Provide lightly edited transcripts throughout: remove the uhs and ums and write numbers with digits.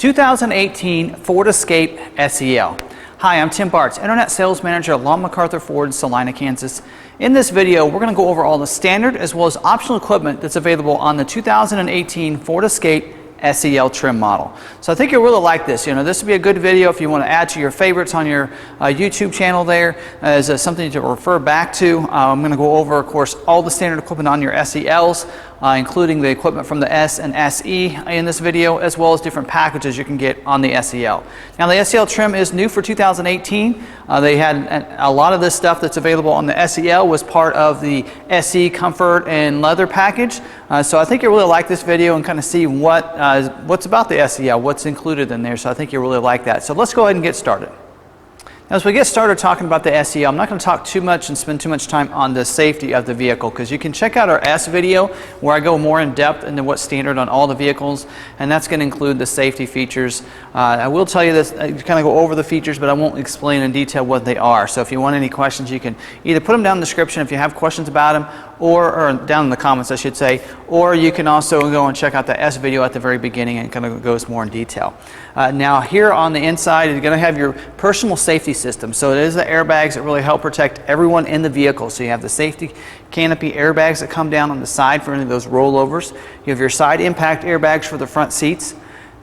2018 Ford Escape SEL. Hi, I'm Tim Bartz, Internet Sales Manager at McArthur Ford in Salina, Kansas. In this video, we're going to go over all the standard as well as optional equipment that's available on the 2018 Ford Escape SEL trim model. So I think you'll really like this. This would be a good video if you want to add to your favorites on your YouTube channel there as something to refer back to. I'm going to go over, of course, all the standard equipment on your SELs, including the equipment from the S and SE in this video, as well as different packages you can get on the SEL. Now the SEL trim is new for 2018. They had a lot of this stuff that's available on the SEL was part of the SE Comfort and Leather package. So I think you'll really like this video and kind of see what's about the SEL, what's included in there. So I think you'll really like that. So let's go ahead and get started. As we get started talking about the SEL, I'm not going to talk too much and spend too much time on the safety of the vehicle, because you can check out our S video where I go more in depth into what's standard on all the vehicles, and that's going to include the safety features. I will tell you this, kind of go over the features, but I won't explain in detail what they are. So if you want any questions, you can either put them down in the description if you have questions about them, or down in the comments I should say, or you can also go and check out the S video at the very beginning and kind of goes more in detail. Now here on the inside, you're going to have your personal safety system. So it is the airbags that really help protect everyone in the vehicle. So you have the safety canopy airbags that come down on the side for any of those rollovers. You have your side impact airbags for the front seats.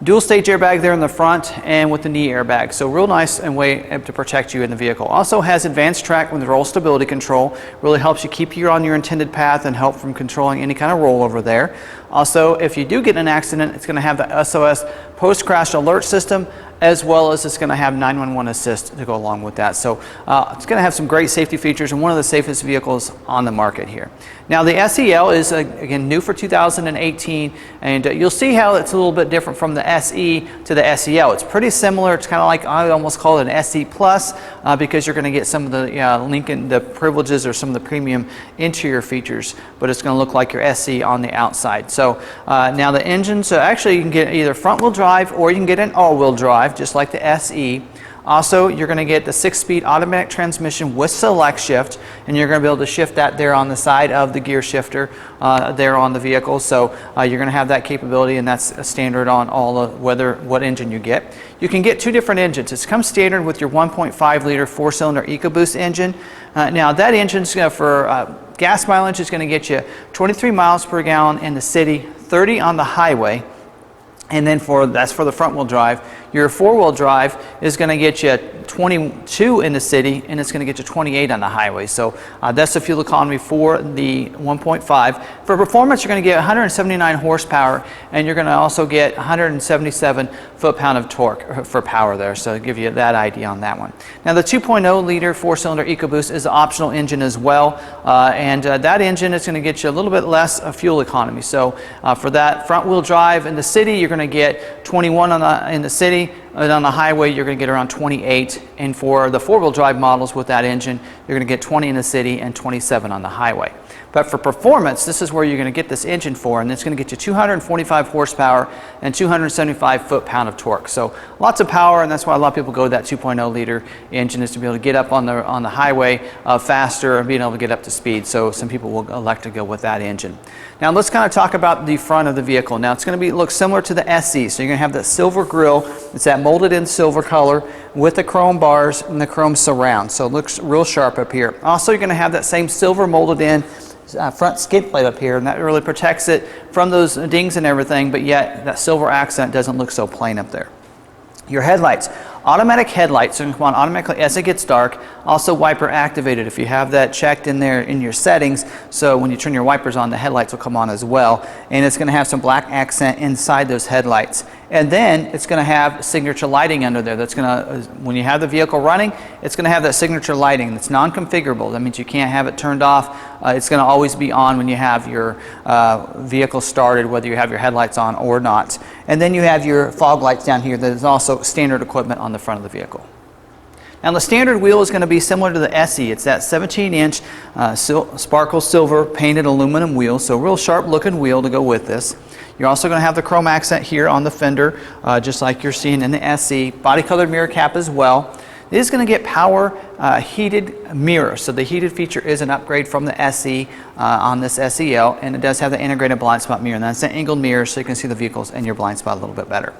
Dual stage airbag there in the front and with the knee airbag. So real nice and way to protect you in the vehicle. Also has advanced track with roll stability control. Really helps you keep you on your intended path and help from controlling any kind of rollover there. Also, if you do get in an accident, it's going to have the SOS post-crash alert system, as well as it's going to have 911 assist to go along with that. So it's going to have some great safety features and one of the safest vehicles on the market here. Now the SEL is again new for 2018, and you'll see how it's a little bit different from the SE to the SEL. It's pretty similar. It's kind of like, I almost call it an SE Plus, because you're going to get some of the privileges or some of the premium interior features, but it's going to look like your SE on the outside. So now the engine, so actually you can get either front wheel drive or you can get an all-wheel drive, just like the SE. Also, you're going to get the 6-speed automatic transmission with select shift, and you're going to be able to shift that there on the side of the gear shifter there on the vehicle. So you're going to have that capability, and that's a standard on all of what engine you get. You can get two different engines. It comes standard with your 1.5 liter 4-cylinder EcoBoost engine. Now that engine's for gas mileage is going to get you 23 miles per gallon in the city, 30 on the highway. And then that's for the front wheel drive. Your 4-wheel drive is going to get you 22 in the city, and it's going to get you 28 on the highway. So that's the fuel economy for the 1.5. For performance, you're going to get 179 horsepower, and you're going to also get 177 foot-pound of torque for power there. So I'll give you that idea on that one. Now the 2.0 liter 4-cylinder EcoBoost is an optional engine as well, and that engine is going to get you a little bit less fuel economy. So for that front wheel drive in the city, you're going to get 21 in the city, and on the highway you're going to get around 28, and for the 4-wheel drive models with that engine you're going to get 20 in the city and 27 on the highway. But for performance, this is where you're going to get this engine for, and it's going to get you 245 horsepower and 275 foot-pound of torque. So lots of power, and that's why a lot of people go to that 2.0 liter engine, is to be able to get up on the highway faster and being able to get up to speed. So some people will elect to go with that engine. Now let's kind of talk about the front of the vehicle. Now it's going to look similar to the SE. So you're going to have that silver grille. It's that molded in silver color with the chrome bars and the chrome surround. So it looks real sharp up here. Also, you're going to have that same silver molded in front skid plate up here, and that really protects it from those dings and everything, but yet that silver accent doesn't look so plain up there. Your headlights. Automatic headlights, so you can come on automatically as it gets dark. Also wiper activated if you have that checked in there in your settings, so when you turn your wipers on, the headlights will come on as well. And it's going to have some black accent inside those headlights. And then it's going to have signature lighting under there. That's going to, when you have the vehicle running, it's going to have that signature lighting. It's non-configurable. That means you can't have it turned off. It's going to always be on when you have your vehicle started, whether you have your headlights on or not. And then you have your fog lights down here. That is also standard equipment on the front of the vehicle. Now the standard wheel is going to be similar to the SE. It's that 17-inch sparkle silver painted aluminum wheel, so real sharp looking wheel to go with this. You're also going to have the chrome accent here on the fender, just like you're seeing in the SE. Body colored mirror cap as well. It is going to get power heated mirror, so the heated feature is an upgrade from the SE on this SEL, and it does have the integrated blind spot mirror, and that's an angled mirror so you can see the vehicles in your blind spot a little bit better.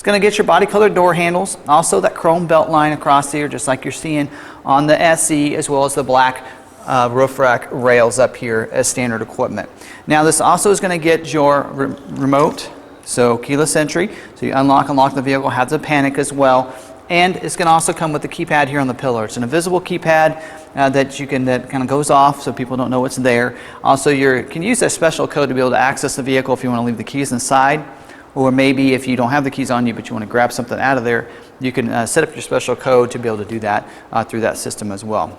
It's going to get your body colored door handles, also that chrome belt line across here, just like you're seeing on the SE, as well as the black roof rack rails up here as standard equipment. Now this also is going to get your remote, so keyless entry, so you unlock and lock the vehicle, have the panic as well, and it's going to also come with the keypad here on the pillar. It's an invisible keypad that kind of goes off so people don't know it's there. Also, you can use that special code to be able to access the vehicle if you want to leave the keys inside, or maybe if you don't have the keys on you but you want to grab something out of there, you can set up your special code to be able to do that through that system as well.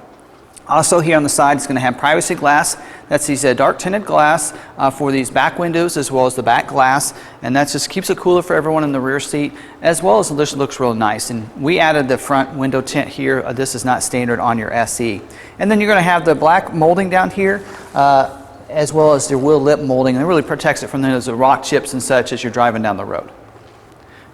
Also here on the side, it's going to have privacy glass. That's these dark tinted glass for these back windows as well as the back glass, and that just keeps it cooler for everyone in the rear seat, as well as it looks real nice. And we added the front window tint here. This is not standard on your SE. And then you're going to have the black molding down here, as well as your wheel lip molding, and it really protects it from those rock chips and such as you're driving down the road.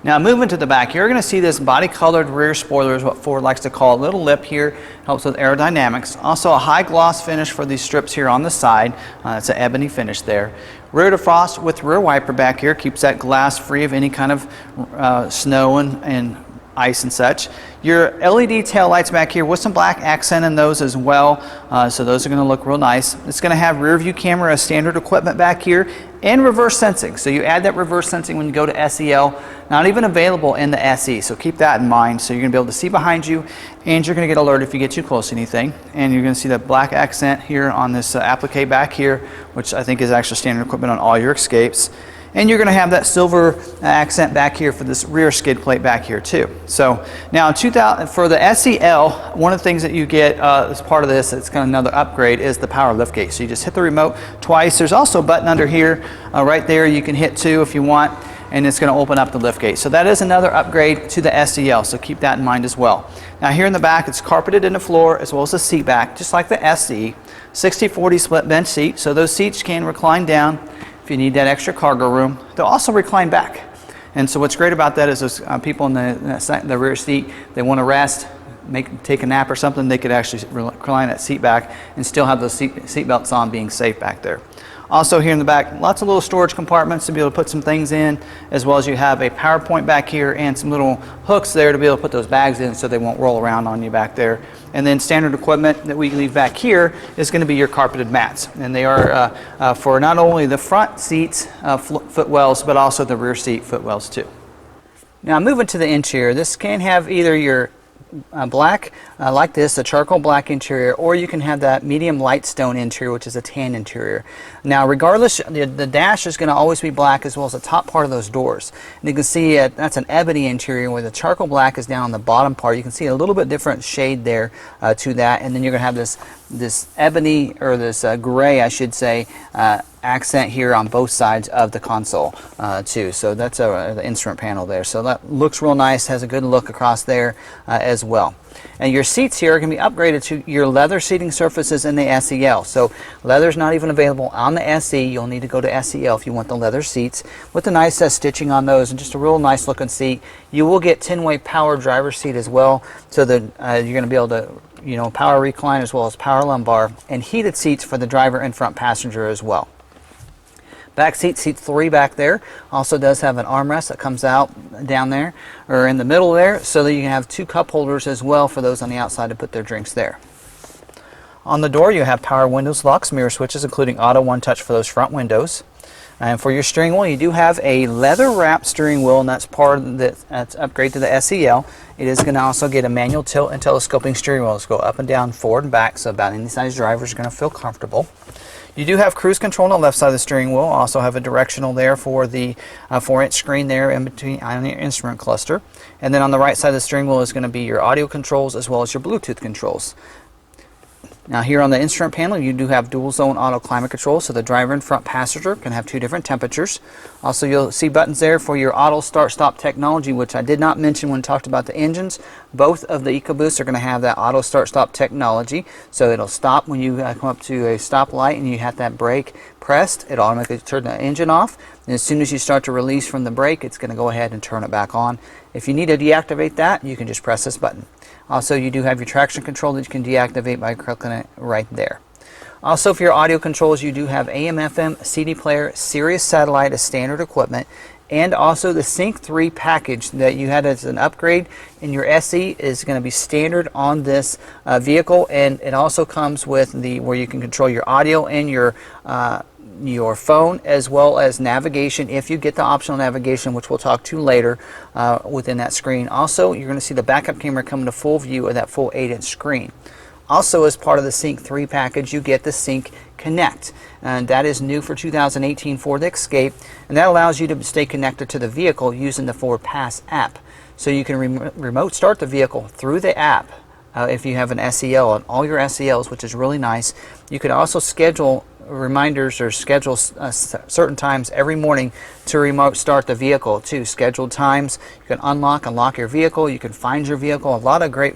Now moving to the back, you're going to see this body colored rear spoiler, is what Ford likes to call a little lip here, helps with aerodynamics. Also a high gloss finish for these strips here on the side. It's an ebony finish there. Rear defrost with rear wiper back here, keeps that glass free of any kind of snow and ice and such. Your LED tail lights back here with some black accent in those as well, so those are going to look real nice. It's going to have rear view camera as standard equipment back here, and reverse sensing. So you add that reverse sensing when you go to SEL, not even available in the SE, so keep that in mind. So you're going to be able to see behind you, and you're going to get alerted if you get too close to anything. And you're going to see that black accent here on this applique back here, which I think is actually standard equipment on all your Escapes. And you're going to have that silver accent back here for this rear skid plate back here too. So now for the SEL, one of the things that you get as part of this, it's kind of another upgrade, is the power liftgate. So you just hit the remote twice. There's also a button under here, right there, you can hit two if you want, and it's going to open up the liftgate. So that is another upgrade to the SEL, so keep that in mind as well. Now here in the back, it's carpeted in the floor as well as the seat back, just like the SE. 60/40 split bench seat, so those seats can recline down if you need that extra cargo room. They'll also recline back. And so what's great about that is those people in the rear seat, they want to rest, take a nap or something, they could actually recline that seat back and still have those seat belts on, being safe back there. Also here in the back, lots of little storage compartments to be able to put some things in, as well as you have a power point back here and some little hooks there to be able to put those bags in so they won't roll around on you back there. And then standard equipment that we leave back here is going to be your carpeted mats. And they are for not only the front seats footwells, but also the rear seat footwells too. Now moving to the interior, this can have either your black like this, a charcoal black interior, or you can have that medium light stone interior, which is a tan interior. Now regardless, the dash is going to always be black, as well as the top part of those doors. And you can see that's an ebony interior, where the charcoal black is down on the bottom part. You can see a little bit different shade there to that, and then you're going to have this ebony, or this gray I should say, accent here on both sides of the console too. So that's the instrument panel there. So that looks real nice, has a good look across there as well. And your seats here are going to be upgraded to your leather seating surfaces in the SEL. So leather's not even available on the SE. You'll need to go to SEL if you want the leather seats, with the nice stitching on those, and just a real nice looking seat. You will get 10-way power driver's seat as well, so that you're going to be able to power recline as well as power lumbar, and heated seats for the driver and front passenger as well. Back seat 3 back there also does have an armrest that comes out down there, or in the middle there, so that you can have 2 cup holders as well for those on the outside to put their drinks there. On the door you have power windows, locks, mirror switches, including auto one touch for those front windows. And for your steering wheel, you do have a leather wrapped steering wheel, and that's part of that's upgrade to the SEL. It is going to also get a manual tilt and telescoping steering wheel. It's go up and down, forward and back, so about any size driver is going to feel comfortable. You do have cruise control on the left side of the steering wheel. Also have a directional there for the 4-inch screen there in between on your instrument cluster. And then on the right side of the steering wheel is going to be your audio controls as well as your Bluetooth controls. Now here on the instrument panel, you do have dual zone auto climate control, so the driver and front passenger can have 2 different temperatures. Also you'll see buttons there for your auto start stop technology, which I did not mention when talked about the engines. Both of the EcoBoosts are going to have that auto start stop technology, so it'll stop when you come up to a stoplight and you have that brake pressed. It automatically turns the engine off, and as soon as you start to release from the brake, it's going to go ahead and turn it back on. If you need to deactivate that, you can just press this button. Also, you do have your traction control that you can deactivate by clicking it right there. Also, for your audio controls, you do have AM/FM, CD player, Sirius satellite as standard equipment, And also the Sync 3 package that you had as an upgrade in your SE is going to be standard on this vehicle, and it also comes with the where you can control your audio and your phone, as well as navigation if you get the optional navigation, which we'll talk to later within that screen. Also, you're going to see the backup camera come into full view of that full 8-inch screen. Also, as part of the Sync 3 package, you get the Sync Connect, and that is new for 2018 for the Escape, and that allows you to stay connected to the vehicle using the Ford Pass app. So you can remote start the vehicle through the app if you have an SEL on all your SELs, which is really nice. You can also schedule reminders or schedule certain times every morning to remote start the vehicle too. Scheduled times, you can unlock your vehicle, you can find your vehicle, a lot of great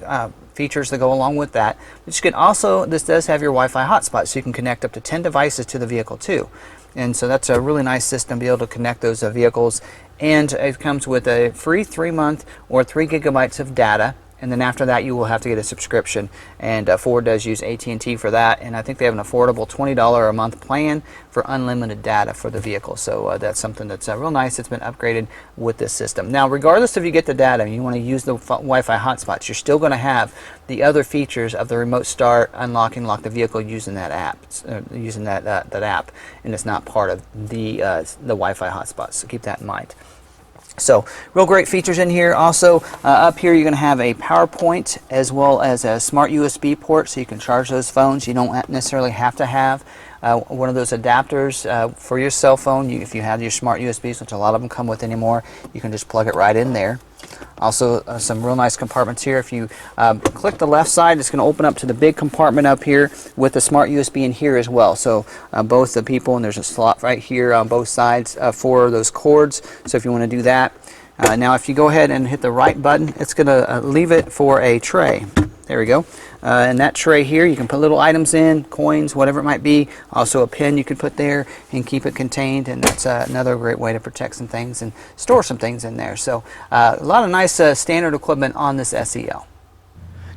features that go along with that. But you can also, this does have your Wi-Fi hotspot, so you can connect up to 10 devices to the vehicle too. And so that's a really nice system to be able to connect those vehicles. And it comes with a free 3-month or 3 gigabytes of data. And then after that, you will have to get a subscription. And Ford does use AT&T for that. And I think they have an affordable $20 a month plan for unlimited data for the vehicle. So that's something that's real nice. It's been upgraded with this system. Now, regardless if you get the data and you want to use the Wi-Fi hotspots, you're still going to have the other features of the remote start, unlock and lock the vehicle using that app. That app, and it's not part of the Wi-Fi hotspots. So keep that in mind. So real great features in here. Also up here you're going to have a PowerPoint as well as a smart USB port, so you can charge those phones. You don't necessarily have to have one of those adapters for your cell phone. If you have your smart USBs, which a lot of them come with anymore, you can just plug it right in there. Also some real nice compartments here. If you click the left side, it's going to open up to the big compartment up here with the smart USB in here as well. So both the people, and there's a slot right here on both sides for those cords. So if you want to do that. Now if you go ahead and hit the right button, it's going to leave it for a tray. There we go. And that tray here, you can put little items in, coins, whatever it might be. Also a pen you can put there and keep it contained, and that's another great way to protect some things and store some things in there. So a lot of nice standard equipment on this SEL.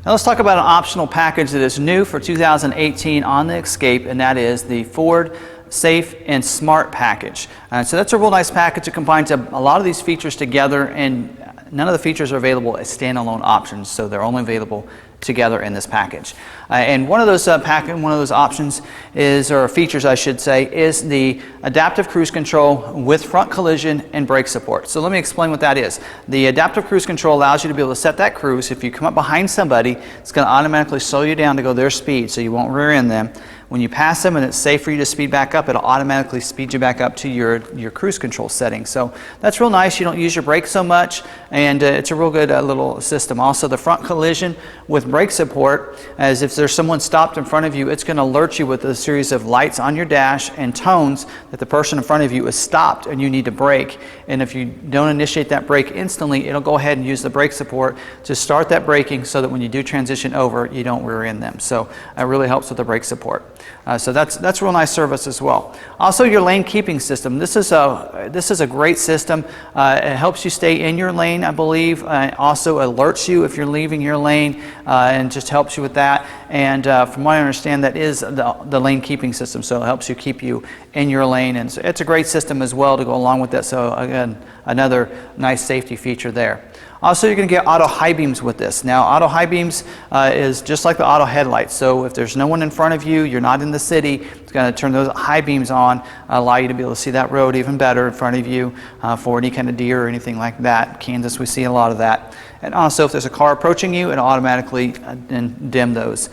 Now let's talk about an optional package that is new for 2018 on the Escape, and that is the Ford Safe and Smart package. So that's a real nice package. It combines a lot of these features together, and none of the features are available as standalone options, so they're only available together in this package. And one of those options is, or features I should say, is the adaptive cruise control with front collision and brake support. So let me explain what that is. The adaptive cruise control allows you to be able to set that cruise. If you come up behind somebody, it's going to automatically slow you down to go their speed, so you won't rear end them. When you pass them and it's safe for you to speed back up, it'll automatically speed you back up to your cruise control settings. So that's real nice. You don't use your brakes so much, and it's a real good little system. Also, the front collision with brake support, as if there's someone stopped in front of you, it's going to alert you with a series of lights on your dash and tones that the person in front of you is stopped and you need to brake. And if you don't initiate that brake instantly, it'll go ahead and use the brake support to start that braking, so that when you do transition over, you don't rear end them. So it really helps with the brake support. So that's real nice service as well. Also, your lane keeping system. This is a great system. It helps you stay in your lane, I believe. Also alerts you if you're leaving your lane, and just helps you with that. And from what I understand, that is the lane keeping system. So it helps you keep you in your lane, and so it's a great system as well to go along with that. So again, another nice safety feature there. Also, you're going to get auto high beams with this. Now, auto high beams is just like the auto headlights. So if there's no one in front of you, you're not in the city, it's going to turn those high beams on, allow you to be able to see that road even better in front of you for any kind of deer or anything like that. Kansas, we see a lot of that. And also, if there's a car approaching you, it'll automatically dim those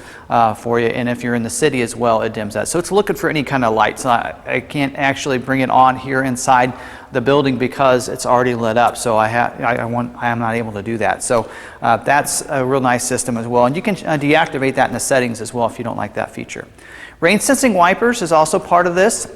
for you. And if you're in the city as well, it dims that. So it's looking for any kind of lights. I can't actually bring it on here inside the building because it's already lit up. So I am not able to do that. So that's a real nice system as well. And you can deactivate that in the settings as well if you don't like that feature. Rain sensing wipers is also part of this.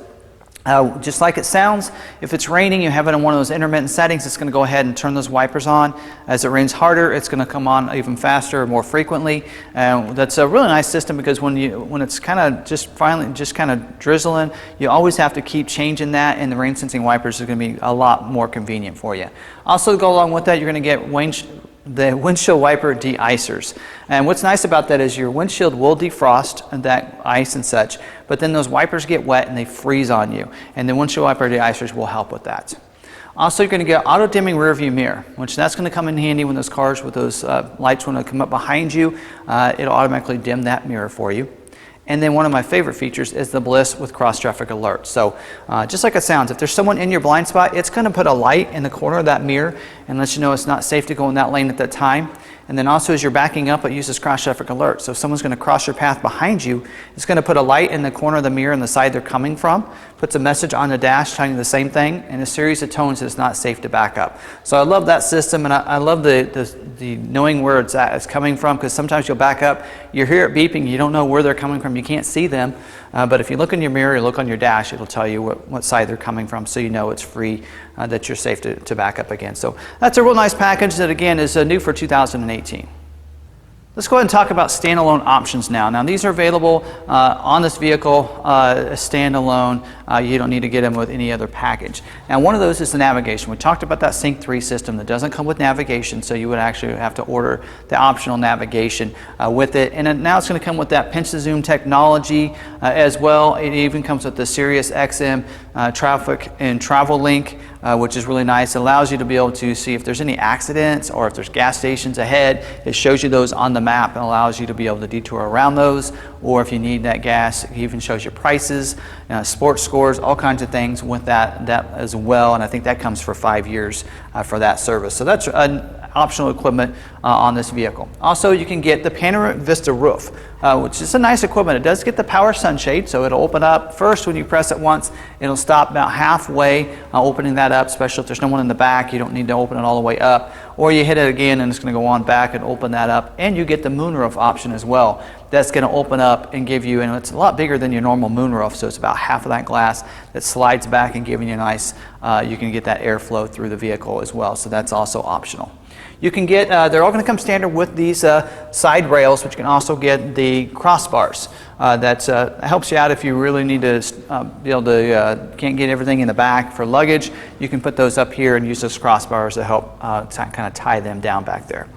Just like it sounds, if it's raining, you have it in one of those intermittent settings, it's going to go ahead and turn those wipers on. As it rains harder, it's going to come on even faster or more frequently. That's a really nice system, because when it's kind of just kind of drizzling, you always have to keep changing that, and the rain sensing wipers are going to be a lot more convenient for you. Also, to go along with that, you're going to get the windshield wiper de-icers. And what's nice about that is your windshield will defrost that ice and such, but then those wipers get wet and they freeze on you, and the windshield wiper de-icers will help with that. Also, you're going to get auto dimming rear view mirror, which that's going to come in handy when those cars with those lights want to come up behind you. It'll automatically dim that mirror for you. And then one of my favorite features is the Bliss with cross traffic alert. So just like it sounds, if there's someone in your blind spot, it's going to put a light in the corner of that mirror and let you know it's not safe to go in that lane at that time. And then also as you're backing up, it uses cross traffic alert. So if someone's going to cross your path behind you, it's going to put a light in the corner of the mirror on the side they're coming from, puts a message on the dash telling you the same thing, and a series of tones that it's not safe to back up. So I love that system, and I love the knowing where it's coming from, because sometimes you'll back up, you hear it beeping, you don't know where they're coming from, you can't see them. But if you look in your mirror, you look on your dash, it'll tell you what side they're coming from, so you know it's free, that you're safe to back up again. So that's a real nice package that, again, is new for 2018. Let's go ahead and talk about standalone options now. Now, these are available on this vehicle, standalone. You don't need to get them with any other package. Now, one of those is the navigation. We talked about that Sync 3 system that doesn't come with navigation, so you would actually have to order the optional navigation with it. And now it's going to come with that pinch to zoom technology as well. It even comes with the Sirius XM traffic and travel link, which is really nice. It allows you to be able to see if there's any accidents or if there's gas stations ahead. It shows you those on the map and allows you to be able to detour around those, or if you need that gas, it even shows you prices, sports scores, all kinds of things with that as well. And I think that comes for 5 years for that service. So that's optional equipment on this vehicle. Also, you can get the Panoramic Vista roof, which is a nice equipment. It does get the power sunshade, so it'll open up first when you press it once. It'll stop about halfway, opening that up, especially if there's no one in the back. You don't need to open it all the way up. Or you hit it again and it's going to go on back and open that up. And you get the moonroof option as well. That's going to open up and give you, and it's a lot bigger than your normal moonroof, so it's about half of that glass that slides back and giving you a nice, you can get that airflow through the vehicle as well, so that's also optional. You can get, they're all going to come standard with these side rails, but you can also get the crossbars. That helps you out if you really need to be able to, can't get everything in the back for luggage. You can put those up here and use those crossbars to help kind of tie them down back there.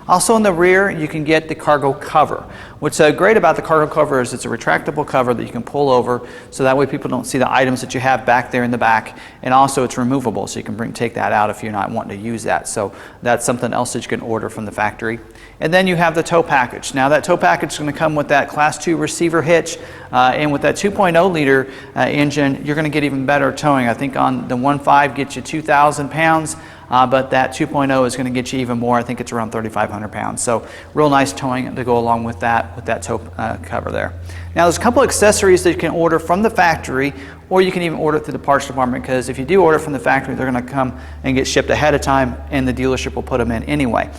Also in the rear, you can get the cargo cover. What's great about the cargo cover is it's a retractable cover that you can pull over, so that way people don't see the items that you have back there in the back. And also it's removable, so you can take that out if you're not wanting to use that. So that's something else that you can order from the factory. And then you have the tow package. Now that tow package is going to come with that Class 2 receiver hitch, and with that 2.0 liter engine, you're going to get even better towing. I think on the 1.5 gets you 2,000 pounds. But that 2.0 is going to get you even more. I think it's around 3,500 pounds. So real nice towing to go along with that tow cover there. Now there's a couple accessories that you can order from the factory, or you can even order it through the parts department, because if you do order from the factory, they're going to come and get shipped ahead of time, and the dealership will put them in anyway.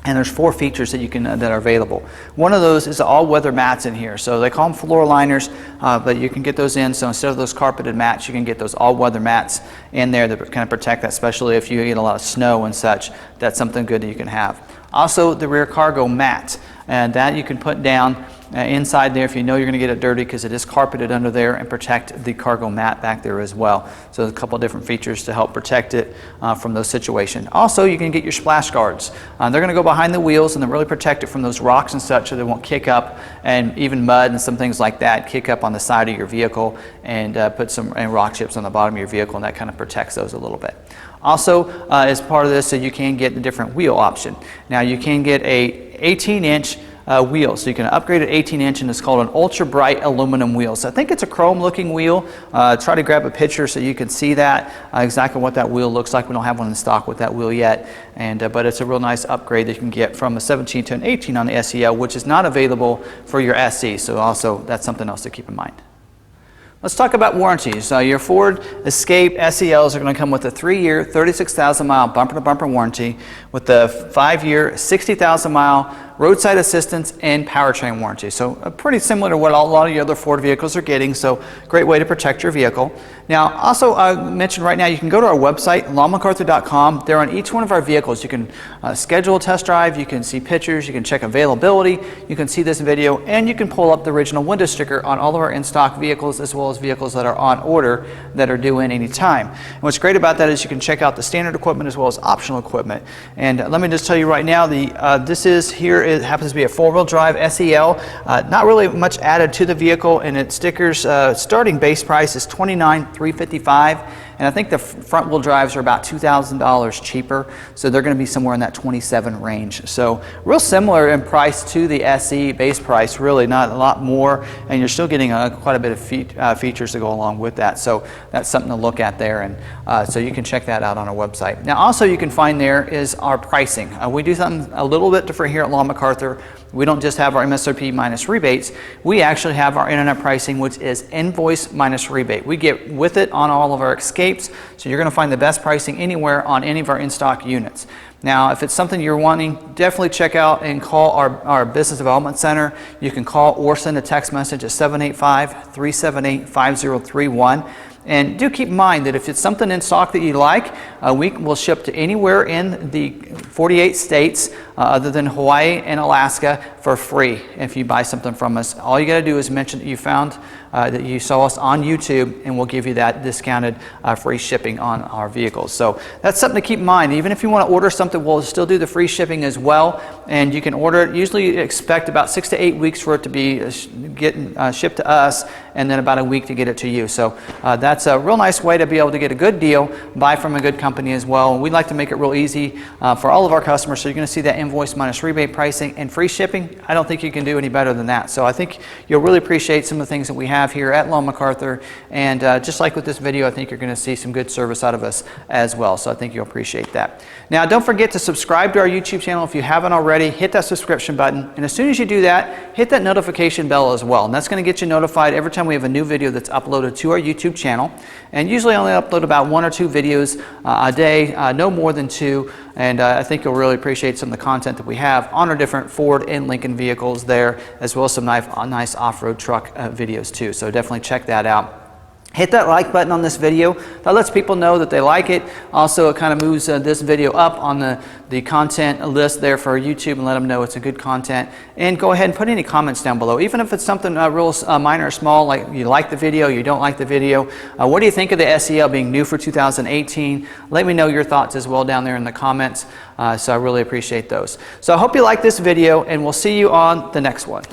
And there's 4 features that you can that are available. One of those is the all-weather mats in here. So they call them floor liners, but you can get those in. So instead of those carpeted mats, you can get those all-weather mats in there that kind of protect that, especially if you get a lot of snow and such. That's something good that you can have. Also, the rear cargo mat, and that you can put down inside there if you know you're going to get it dirty, because it is carpeted under there, and protect the cargo mat back there as well. So there's a couple different features to help protect it from those situations. Also, you can get your splash guards. They're going to go behind the wheels and they'll really protect it from those rocks and such, so they won't kick up, and even mud and some things like that kick up on the side of your vehicle, and put some rock chips on the bottom of your vehicle, and that kind of protects those a little bit. Also, as part of this, so you can get the different wheel option. Now you can get a 18-inch wheel, so you can upgrade an 18-inch, and it's called an ultra bright aluminum wheel. So I think it's a chrome looking wheel. Try to grab a picture so you can see that exactly what that wheel looks like. We don't have one in stock with that wheel yet, but it's a real nice upgrade that you can get from a 17 to an 18 on the SEL, which is not available for your SE. So also that's something else to keep in mind. Let's talk about warranties. Your Ford Escape SELs are going to come with a 3-year, 36,000-mile bumper-to-bumper warranty, with the 5-year, 60,000-mile roadside assistance and powertrain warranty. So pretty similar to what a lot of your other Ford vehicles are getting, so great way to protect your vehicle. Now, also I mentioned right now, you can go to our website, lawmcarthur.com. There on each one of our vehicles, you can schedule a test drive, you can see pictures, you can check availability, you can see this video, and you can pull up the original window sticker on all of our in-stock vehicles, as well as vehicles that are on order that are due in any time. And what's great about that is you can check out the standard equipment as well as optional equipment. And let me just tell you right now, this is here, it happens to be a 4-wheel drive SEL. Not really much added to the vehicle, and its stickers starting base price is $29,355. and I think the front wheel drives are about $2,000 cheaper, so they're going to be somewhere in that 27 range. So real similar in price to the SE base price, really not a lot more, and you're still getting quite a bit of features to go along with that. So that's something to look at there, and so you can check that out on our website. Now also you can find there is our pricing. We do something a little bit different here at Lawn McArthur. We don't just have our MSRP minus rebates, we actually have our internet pricing, which is invoice minus rebate. We get with it on all of our escapes, so you're going to find the best pricing anywhere on any of our in-stock units. Now, if it's something you're wanting, definitely check out and call our Business Development Center. You can call or send a text message at 785-378-5031. And do keep in mind that if it's something in stock that you like, we will ship to anywhere in the 48 states other than Hawaii and Alaska for free if you buy something from us. All you got to do is mention that you found that you saw us on YouTube, and we'll give you that discounted free shipping on our vehicles. So that's something to keep in mind. Even if you want to order something, we'll still do the free shipping as well, and you can order it. Usually expect about 6 to 8 weeks for it to be getting shipped to us, and then about a week to get it to you. So that's a real nice way to be able to get a good deal, buy from a good company as well. And we'd like to make it real easy for all of our customers. So you're going to see that invoice minus rebate pricing and free shipping. I don't think you can do any better than that. So I think you'll really appreciate some of the things that we have here at Lawn McArthur. And just like with this video, I think you're going to see some good service out of us as well. So I think you'll appreciate that. Now, don't forget to subscribe to our YouTube channel if you haven't already. Hit that subscription button. And as soon as you do that, hit that notification bell as well. And that's going to get you notified every time we have a new video that's uploaded to our YouTube channel. And usually I only upload about 1 or 2 videos a day, no more than 2. And I think you'll really appreciate some of the content that we have on our different Ford and Lincoln vehicles there, as well as some nice off-road truck videos too. So definitely check that out. Hit that like button on this video. That lets people know that they like it. Also, it kind of moves this video up on the content list there for YouTube and let them know it's a good content. And go ahead and put any comments down below. Even if it's something real minor or small, like you like the video, you don't like the video. What do you think of the SEL being new for 2018? Let me know your thoughts as well down there in the comments. So I really appreciate those. So I hope you like this video, and we'll see you on the next one.